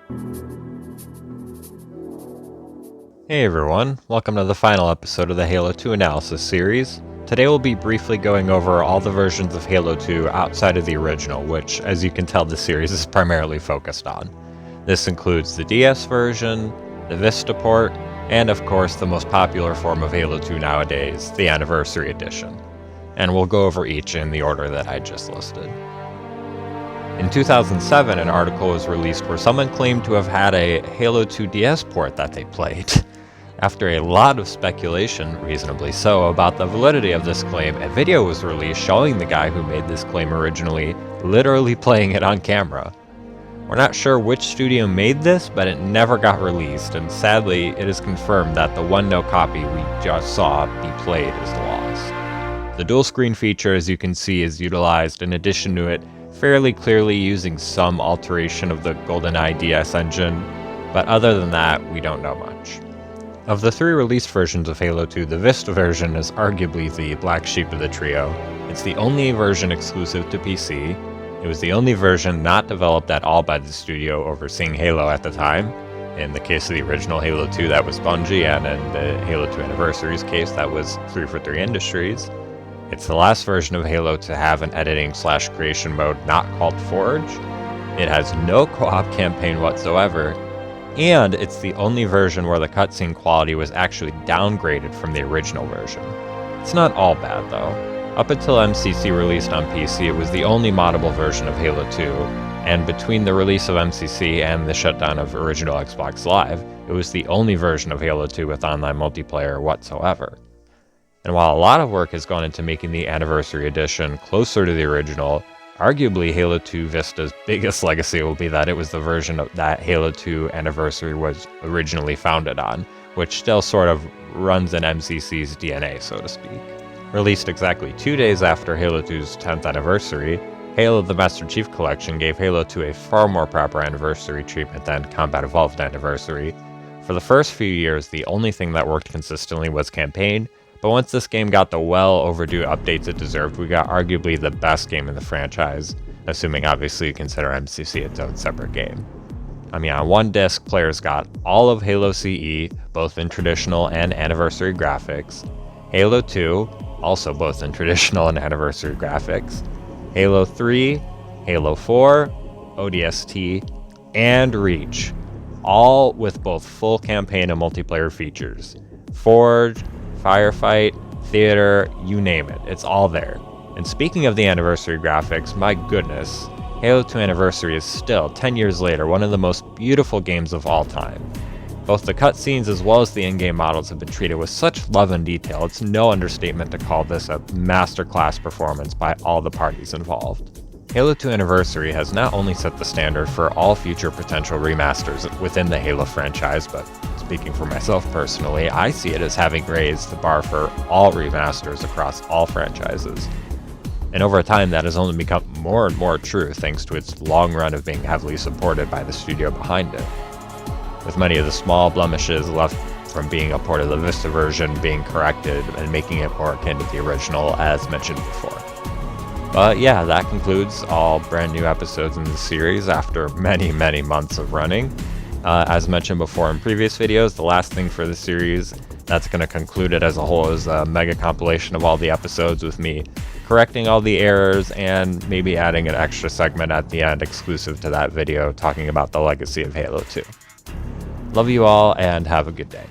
Hey everyone, welcome to the final episode of the Halo 2 analysis series. Today we'll be briefly going over all the versions of Halo 2 outside of the original, which, as you can tell, the series is primarily focused on. This includes the DS version, the Vista port, and of course the most popular form of Halo 2 nowadays, the Anniversary Edition. And we'll go over each in the order that I just listed. In 2007, an article was released where someone claimed to have had a Halo 2 DS port that they played. After a lot of speculation, reasonably so, about the validity of this claim, a video was released showing the guy who made this claim originally literally playing it on camera. We're not sure which studio made this, but it never got released, and sadly, it is confirmed that the one-no copy we just saw be played is lost. The dual screen feature, as you can see, is utilized in addition to it fairly clearly using some alteration of the GoldenEye DS engine, but other than that, we don't know much. Of the three released versions of Halo 2, the Vista version is arguably the black sheep of the trio. It's the only version exclusive to PC. It was the only version not developed at all by the studio overseeing Halo at the time. In the case of the original Halo 2, that was Bungie, and in the Halo 2 Anniversary's case, that was 343 Industries. It's the last version of Halo to have an editing/creation mode not called Forge. It has no co-op campaign whatsoever, and it's the only version where the cutscene quality was actually downgraded from the original version. It's not all bad though. Up until MCC released on PC, it was the only moddable version of Halo 2, and between the release of MCC and the shutdown of original Xbox Live, it was the only version of Halo 2 with online multiplayer whatsoever. And while a lot of work has gone into making the Anniversary Edition closer to the original, arguably Halo 2 Vista's biggest legacy will be that it was the version of that Halo 2 Anniversary was originally founded on, which still sort of runs in MCC's DNA, so to speak. Released exactly 2 days after Halo 2's 10th anniversary, Halo the Master Chief Collection gave Halo 2 a far more proper anniversary treatment than Combat Evolved Anniversary. For the first few years, the only thing that worked consistently was campaign, but once this game got the well overdue updates it deserved, we got arguably the best game in the franchise, assuming obviously you consider MCC its own separate game. I mean, on one disc, players got all of Halo CE, both in traditional and anniversary graphics, Halo 2, also both in traditional and anniversary graphics, Halo 3, Halo 4, ODST, and Reach, all with both full campaign and multiplayer features. Forge, Firefight, Theater, you name it, it's all there. And speaking of the anniversary graphics, my goodness, Halo 2 Anniversary is still, 10 years later, one of the most beautiful games of all time. Both the cutscenes as well as the in-game models have been treated with such love and detail, it's no understatement to call this a masterclass performance by all the parties involved. Halo 2 Anniversary has not only set the standard for all future potential remasters within the Halo franchise, but speaking for myself personally, I see it as having raised the bar for all remasters across all franchises. And over time, that has only become more and more true thanks to its long run of being heavily supported by the studio behind it, with many of the small blemishes left from being a port of the Vista version being corrected and making it more akin to the original, as mentioned before. But yeah, that concludes all brand new episodes in the series after many months of running. As mentioned before in previous videos, the last thing for the series that's going to conclude it as a whole is a mega compilation of all the episodes with me correcting all the errors and maybe adding an extra segment at the end exclusive to that video talking about the legacy of Halo 2. Love you all and have a good day.